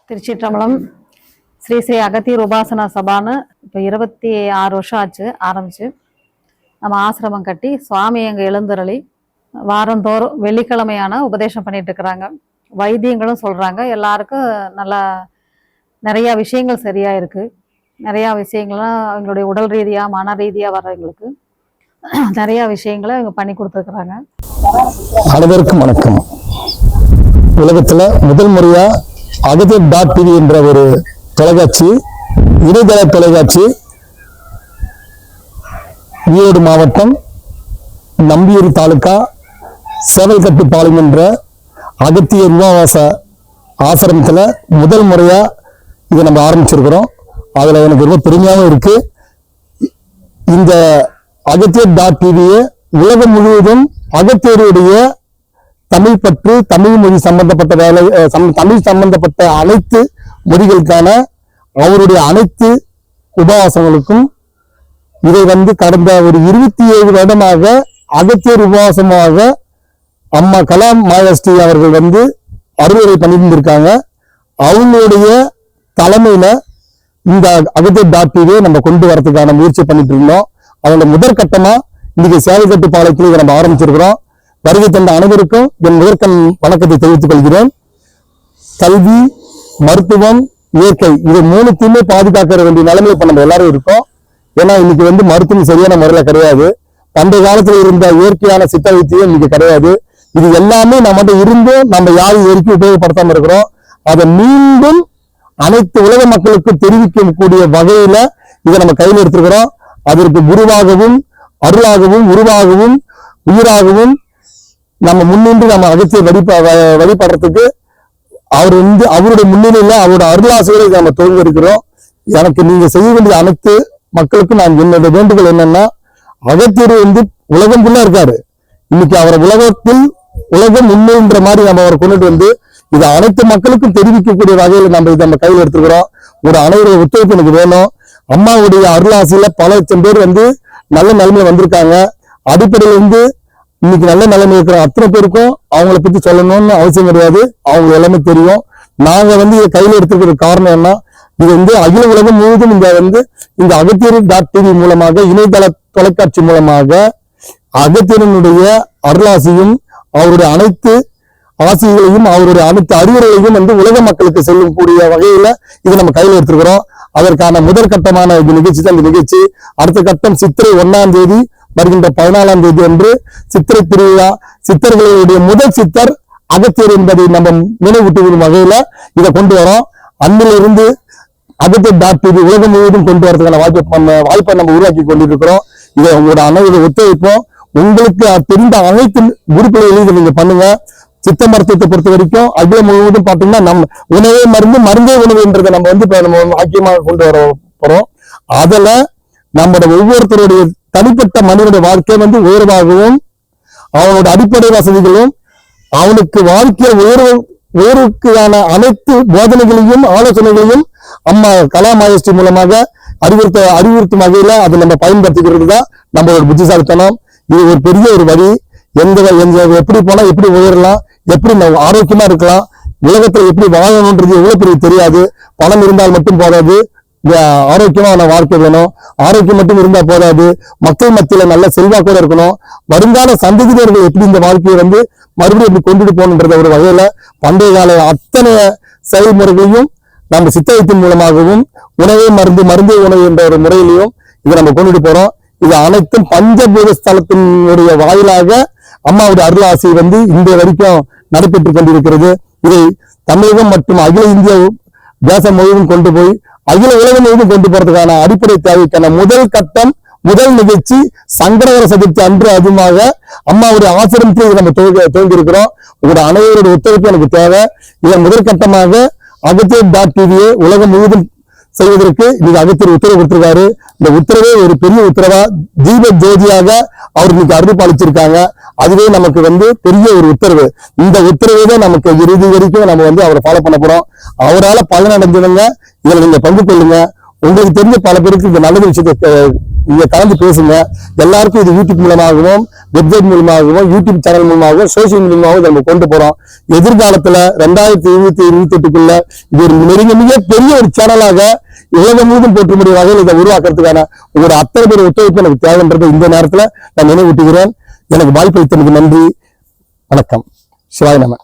திருச்சிற்றம்பலம். ஸ்ரீ ஸ்ரீ அகத்தியர் உபாசனா சபான்னு இப்போ 26 வருஷம் ஆச்சு ஆரம்பிச்சு. நம்ம ஆசிரமம் கட்டி சுவாமி அங்கே எழுந்தருளி வாரந்தோறும் வெள்ளிக்கிழமையான உபதேசம் பண்ணிட்டு இருக்கிறாங்க. வைத்தியங்களும் சொல்றாங்க. எல்லாருக்கும் நல்லா நிறையா விஷயங்கள் சரியா இருக்கு. நிறையா விஷயங்கள்லாம் அவங்களுடைய உடல் ரீதியா மன ரீதியா வர்றவங்களுக்கு நிறையா விஷயங்களை இவங்க பண்ணி கொடுத்துருக்குறாங்க. அனைவருக்கும் வணக்கம். உலகத்துல முதல் முறையா அகத்தியர்.tv என்ற ஒரு தொலைக்காட்சி, இணையதள தொலைக்காட்சி ஈரோடு மாவட்டம் நம்பியூர் தாலுகா சேவல்கட்டுப்பாளையம் என்ற அகத்தியர் உபவாச ஆசிரமத்துல முதல் முறையா இதை நம்ம ஆரம்பிச்சிருக்கிறோம். அதுல எனக்கு ரொம்ப பெருமையாகவும் இருக்கு. இந்த அகத்தியர்.tv உலகம் முழுவதும் அகத்தியருடைய தமிழ் பற்று, தமிழ் மொழி சம்பந்தப்பட்ட வேலை, தமிழ் சம்பந்தப்பட்ட அனைத்து மொழிகளுக்கான அவருடைய அனைத்து உபவாசங்களுக்கும் இதை கடந்த ஒரு 27 வருடமாக அகத்தியர் உபவாசமாக அம்மா கலா மாயஸ்ரீ அவர்கள் அறுவடை பண்ணியிருந்திருக்காங்க. அவங்களுடைய தலைமையில இந்த அகத்தியர்.tv நம்ம கொண்டு வரதுக்கான முயற்சி பண்ணிட்டு இருந்தோம். அதோட முதற்கட்டமா இன்னைக்கு சேவைக்கட்டுப்பாளையத்தில் இதை நம்ம ஆரம்பிச்சிருக்கிறோம். வருகை தந்த அனைவருக்கும் என் முதற்கண் வணக்கத்தை தெரிவித்துக் கொள்கிறேன். கல்வி, மருத்துவம், இயற்கை இது மூணுத்தையுமே பாதுகாக்க வேண்டிய நிலைமையில இப்ப நம்ம எல்லாரும் இருக்கோம். ஏன்னா இன்னைக்கு மருத்துவம் சரியான முறையில கிடையாது. பண்டைய காலத்துல இருந்த இயற்கையான சித்த வைத்தியம் இன்னைக்கு கிடையாது. இது எல்லாமே நம்மகிட்ட இருந்தும் நம்ம யாரும் வரைக்கும் உபயோகப்படுத்தாம இருக்கிறோம். அதை மீண்டும் அனைத்து உலக மக்களுக்கும் தெரிவிக்கக்கூடிய வகையில இதை நம்ம கையில் எடுத்துக்கிறோம். அதற்கு குருவாகவும் அருளாகவும் உருவாகவும் உயிராகவும் நம்ம முன்னின்று நம்ம அகத்தியர் வழிபடுறதுக்கு அவர் அவருடைய முன்னிலையில அவரோட அருளாசைகளை நம்ம துவங்க இருக்கிறோம். எனக்கு நீங்க செய்ய வேண்டிய அனைத்து மக்களுக்கும் நான் என்னோட வேண்டுகோள் என்னன்னா, அகத்தியர் உலகம் ஃபுல்லா இருக்காரு. இன்னைக்கு அவரை உலகம் முன்னின்ற மாதிரி நம்ம அவரை கொண்டுட்டு இதை அனைத்து மக்களுக்கும் தெரிவிக்கக்கூடிய வகையில நம்ம இதை நம்ம கையில் எடுத்துக்கிறோம். ஒரு அனைவருடைய ஒத்துழைப்பு எனக்கு வேணும். அம்மாவுடைய அருளாசையில பல லட்சம் பேர் நல்ல நிலைமையில வந்திருக்காங்க. அடிப்படையில இன்னைக்கு நல்ல நிலைமை இருக்கிற அத்தனை பேருக்கும் அவங்களை பத்தி சொல்லணும்னு அவசியம் கிடையாது. அவங்க எல்லாமே தெரியும். நாங்க இதை கையில எடுத்துக்கிற காரணம் என்ன, இது அகில உலகம் முழுவதும் இந்த அகத்தியர்.tv மூலமாக இணையதள தொலைக்காட்சி மூலமாக அகத்தியனுடைய அருளாசியும் அவருடைய அனைத்து ஆசிரியர்களையும் அவருடைய அனைத்து அறிவுரைகளையும் உலக மக்களுக்கு செல்லக்கூடிய வகையில இதை நம்ம கையில எடுத்துக்கிறோம். அதற்கான முதற்கட்டமான நிகழ்ச்சி தான் இந்த நிகழ்ச்சி. அடுத்த கட்டம் சித்திரை 1ஆம் தேதி வருகின்ற 14ஆம் தேதி அன்று சித்திரை திருவிழா. சித்தர்களுடைய முதல் சித்தர் அகத்தியர் என்பதை நம்ம நினைவூட்டி விடும் வகையில இதை கொண்டு வரோம். அன்னிலிருந்து அகத்தியர்.tv உலகம் முழுவதும் கொண்டு வரதுக்கான வாய்ப்பை நம்ம உருவாக்கி கொண்டிருக்கிறோம். இதை உங்களோட அனைவரும் ஒத்துழைப்போம். உங்களுக்கு தெரிந்த அனைத்து உறுப்பினர்களையும் நீங்க பண்ணுங்க. சித்த மருத்துவத்தை பொறுத்த வரைக்கும் அகில முழுவதும் பாத்தீங்கன்னா நம்ம உணவே மருந்து, மருந்தே உணவுன்றதை நம்ம நம்ம வாக்கியமாக கொண்டு வர போறோம். அதுல நம்மளோட ஒவ்வொருத்தருடைய தனிப்பட்ட மனிதனுடைய வாழ்க்கை உயர்வாகவும் அவனோட அடிப்படை வசதிகளும் அவனுக்கு வாழ்க்கை உயர்வுக்கான அனைத்து போதனைகளையும் ஆலோசனைகளையும் அம்மா கலா மாயஸ்ரீ மூலமாக அறிவுறுத்தும் வகையில அதை நம்ம பயன்படுத்திக்கிறது தான் நம்மளோட புத்திசாலித்தனம். இது ஒரு பெரிய ஒரு வழி. எப்படி போனா எப்படி உயரலாம், எப்படி நம்ம ஆரோக்கியமா இருக்கலாம், உலகத்துல எப்படி வாழணும்ன்றது எவ்வளவு பெரிய தெரியாது. பணம் இருந்தால் மட்டும் போதாது, ஆரோக்கியமான வாழ்க்கை வேணும். ஆரோக்கியம் மட்டும் இருந்தா போதாது, மக்கள் மத்தியில நல்ல செல்வாக்கோட இருக்கணும். வருங்கால சந்ததியினர்கள் எப்படி இந்த வாழ்க்கையை மறுபடியும் எப்படி கொண்டுட்டு போகணுன்றத ஒரு வகையில பண்டைய கால அத்தனை செயல்முறைகளையும் நம்ம சித்தத்தின் மூலமாகவும் உணவே மருந்து, மருந்தே உணவு என்ற ஒரு முறையிலையும் இதை நம்ம கொண்டுட்டு போறோம். இது அனைத்தும் பஞ்சபூத ஸ்தலத்தினுடைய வாயிலாக அம்மாவுடைய அருளாசி இன்றைய வரைக்கும் நடைபெற்று கொண்டிருக்கிறது. இதை தமிழகம் மற்றும் அகில இந்திய தேசம் முழுவதும் கொண்டு போய் அகில உலகம் முழுவதும் கொண்டு போறதுக்கான அடிப்படை தேவைக்கான முதல் கட்டம், முதல் நிகழ்ச்சி சங்கடகர சதுர்த்தி அன்று அதிகமாக அம்மாவுடைய ஆசிரமத்தில் நம்ம துவங்கி இருக்கிறோம். உங்களோட அனைவருடைய ஒத்துழைப்பு எனக்கு தேவை. இதன் முதற்கட்டமாக அகத்தியர்.tv உலகம் முழுவதும் செய்வதற்கு இன்னைக்கு அகத்தியர் உத்தரவு கொடுத்திருக்காரு. இந்த உத்தரவே ஒரு பெரிய உத்தரவா தீப ஜோதியாக அவர் இன்னைக்கு அருள்பாலிச்சிருக்காங்க. அதுவே நமக்கு பெரிய ஒரு உத்தரவு. இந்த உத்தரவை தான் நமக்கு இறுதி வரைக்கும் நம்ம அவரை ஃபாலோ பண்ண போறோம். அவரால் பலனடைஞ்சவங்க இதுல நீங்க பங்கு கொள்ளுங்க. உங்களுக்கு தெரிஞ்ச பல பேருக்கு இந்த நல்ல விஷயத்தை நீங்க கலந்து பேசுங்க. எல்லாருக்கும் இது யூடியூப் மூலமாகவும், வெப்சைட் மூலமாகவும், யூடியூப் சேனல் மூலமாகவும், சோசியல் மூலமாகவும் நம்ம கொண்டு போறோம். எதிர்காலத்துல 2028க்குள்ள இது ஒரு மிக பெரிய ஒரு சேனலாக உலகம் முழுவதும் போற்றக்கூடிய வகையில் இதை உருவாக்குறதுக்கான உங்களோட அத்தனை பேர் ஒத்துழைப்பு எனக்கு தேவைன்றதை இந்த நேரத்துல நான் நினைவூட்டுகிறேன். எனக்கு வாய்ப்பு அளித்தமைக்கு நன்றி. வணக்கம். சிவாய நம.